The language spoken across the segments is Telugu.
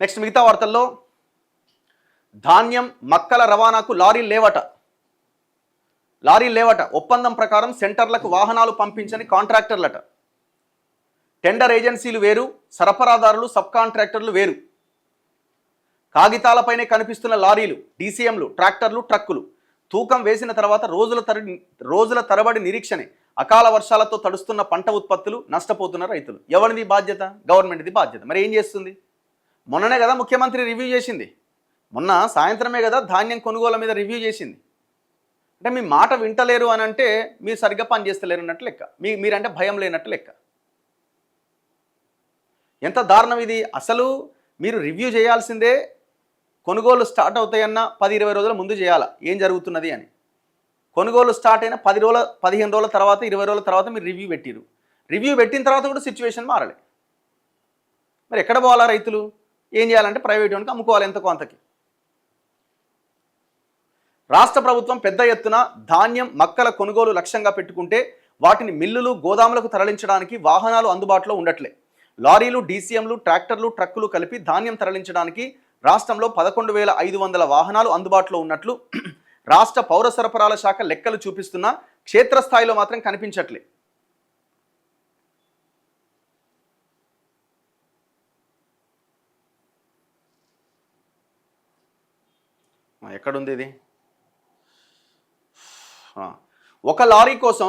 నెక్స్ట్ మిగతా వార్తల్లో ధాన్యం మక్కల రవాణాకు లారీలు లేవట ఒప్పందం ప్రకారం సెంటర్లకు వాహనాలు పంపించని కాంట్రాక్టర్లట. టెండర్ ఏజెన్సీలు వేరు, సరఫరాదారులు సబ్ కాంట్రాక్టర్లు వేరు. కాగితాలపైనే కనిపిస్తున్న లారీలు, డీసీఎంలు, ట్రాక్టర్లు, ట్రక్కులు తూకం వేసిన తర్వాత రోజుల తరబడి నిరీక్షణే. అకాల వర్షాలతో తడుస్తున్న పంట ఉత్పత్తులు, నష్టపోతున్న రైతులు. ఎవరిది బాధ్యత? గవర్నమెంట్ది బాధ్యత. మరి ఏం చేస్తుంది? మొన్ననే కదా ముఖ్యమంత్రి రివ్యూ చేసింది, మొన్న సాయంత్రమే కదా ధాన్యం కొనుగోలు మీద రివ్యూ చేసింది. అంటే మీ మాట వింటలేరు అని అంటే మీరు సరిగ్గా పనిచేస్తలేరు అన్నట్టు లెక్క, మీరంటే భయం లేనట్టు లెక్క. ఎంత దారుణం ఇది! అసలు మీరు రివ్యూ చేయాల్సిందే కొనుగోలు స్టార్ట్ అవుతాయన్న 10-20 రోజుల ముందు చేయాలా ఏం జరుగుతున్నది అని. కొనుగోలు స్టార్ట్ అయిన 10 రోజుల 15 రోజుల తర్వాత 20 రోజుల తర్వాత మీరు రివ్యూ పెట్టిరు. రివ్యూ పెట్టిన తర్వాత కూడా సిచ్యువేషన్ మారలే. మరి ఎక్కడ పోవాలా రైతులు? ఏం చేయాలంటే ప్రైవేట్ వానికి అమ్ముకోవాలి ఎంతకో అంతకి. రాష్ట్ర ప్రభుత్వం పెద్ద ఎత్తున ధాన్యం మక్కల కొనుగోలు లక్ష్యంగా పెట్టుకుంటే వాటిని మిల్లులు, గోదాములకు తరలించడానికి వాహనాలు అందుబాటులో ఉండట్లే. లారీలు, డీసీఎంలు, ట్రాక్టర్లు, ట్రక్కులు కలిపి ధాన్యం తరలించడానికి రాష్ట్రంలో 11,500 వాహనాలు అందుబాటులో ఉన్నట్లు రాష్ట్ర పౌర సరఫరాల శాఖ లెక్కలు చూపిస్తున్నా క్షేత్రస్థాయిలో మాత్రం కనిపించట్లే. ఎక్కడుంది ఇది? ఒక లారీ కోసం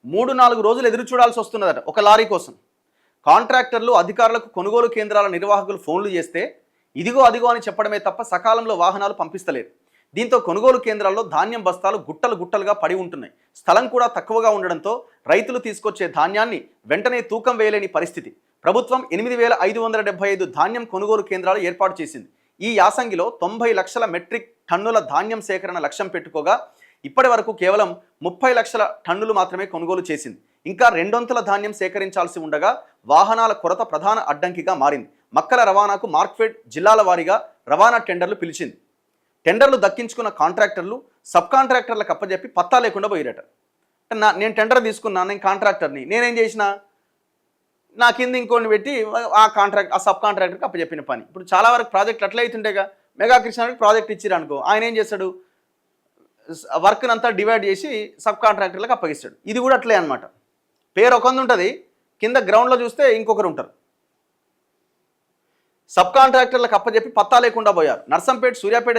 3-4 రోజులు ఎదురు చూడాల్సి వస్తున్నదట. ఒక లారీ కోసం కాంట్రాక్టర్లు అధికారులకు కొనుగోలు కేంద్రాల నిర్వాహకులు ఫోన్లు చేస్తే ఇదిగో అదిగో అని చెప్పడమే తప్ప సకాలంలో వాహనాలు పంపిస్తలేరు. దీంతో కొనుగోలు కేంద్రాల్లో ధాన్యం బస్తాలు గుట్టలుగా పడి ఉంటున్నాయి. స్థలం కూడా తక్కువగా ఉండడంతో రైతులు తీసుకొచ్చే ధాన్యాన్ని వెంటనే తూకం వేయలేని పరిస్థితి. ప్రభుత్వం 8,575 ధాన్యం కొనుగోలు కేంద్రాలు ఏర్పాటు చేసింది. ఈ యాసంగిలో 90 లక్షల మెట్రిక్ టన్నుల ధాన్యం సేకరణ లక్ష్యం పెట్టుకోగా ఇప్పటి వరకు కేవలం 30 లక్షల టన్నులు మాత్రమే కొనుగోలు చేసింది. ఇంకా 200 ధాన్యం సేకరించాల్సి ఉండగా వాహనాల కొరత ప్రధాన అడ్డంకిగా మారింది. మక్కల రవాణాకు మార్క్ఫెడ్ జిల్లాల వారీగా రవాణా టెండర్లు పిలిచింది. టెండర్లు దక్కించుకున్న కాంట్రాక్టర్లు సబ్ కాంట్రాక్టర్లకు అప్పచెప్పి పత్తా లేకుండా పోయిరట. నేను టెండర్ తీసుకున్నాను, నేను కాంట్రాక్టర్ని, నేనేం చేసిన నా కింద ఇంకోని పెట్టి ఆ సబ్ కాంట్రాక్టర్కి అప్పచెప్పిన పని. ఇప్పుడు చాలా వరకు ప్రాజెక్టులు అట్లా అవుతుంటేగా. మెగా కృష్ణారెడ్డి ప్రాజెక్ట్ ఇచ్చిరనుకో, ఆయన ఏం చేస్తాడు? వర్క్ని అంతా డివైడ్ చేసి సబ్ కాంట్రాక్టర్లకు అప్పగిస్తాడు. ఇది కూడా అట్లే అనమాట. పేరు ఒకంది ఉంటుంది, కింద గ్రౌండ్లో చూస్తే ఇంకొకరు ఉంటారు. సబ్ కాంట్రాక్టర్లకు అప్పచెప్పి పత్తా లేకుండా పోయారు. నర్సంపేట సూర్యాపేట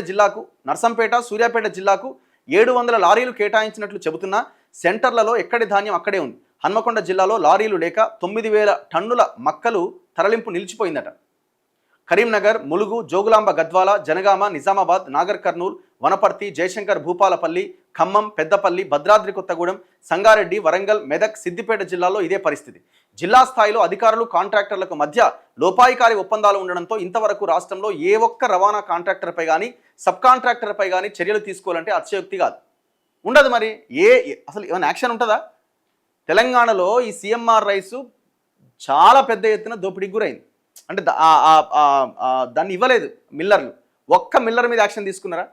జిల్లాకు 700 లారీలు కేటాయించినట్లు చెబుతున్నా సెంటర్లలో ఎక్కడి ధాన్యం అక్కడే ఉంది. హన్మకొండ జిల్లాలో లారీలు లేక 9,000 టన్నుల మక్కలు తరలింపు నిలిచిపోయిందట. కరీంనగర్, ములుగు, జోగులాంబ గద్వాల, జనగామ, నిజామాబాద్, నాగర్ కర్నూల్, వనపర్తి, జయశంకర్ భూపాలపల్లి, ఖమ్మం, పెద్దపల్లి, భద్రాద్రి కొత్తగూడెం, సంగారెడ్డి, వరంగల్, మెదక్, సిద్దిపేట జిల్లాలో ఇదే పరిస్థితి. జిల్లా స్థాయిలో అధికారులు, కాంట్రాక్టర్లకు మధ్య లోపాయికారి ఒప్పందాలు ఉండడంతో ఇంతవరకు రాష్ట్రంలో ఏ ఒక్క రవాణా కాంట్రాక్టర్పై కానీ సబ్ కాంట్రాక్టర్పై కానీ చర్యలు తీసుకోవాలంటే అతిశయోక్తి కాదు. ఉండదు. మరి అసలు ఏమైనా యాక్షన్ ఉంటుందా? తెలంగాణలో ఈ సిఎంఆర్ రైసు చాలా పెద్ద ఎత్తున దోపిడీకి గురైంది. అంటే దాన్ని ఇవ్వలేదు మిల్లర్లు. ఒక్క మిల్లర్ మీద యాక్షన్ తీసుకున్నారా?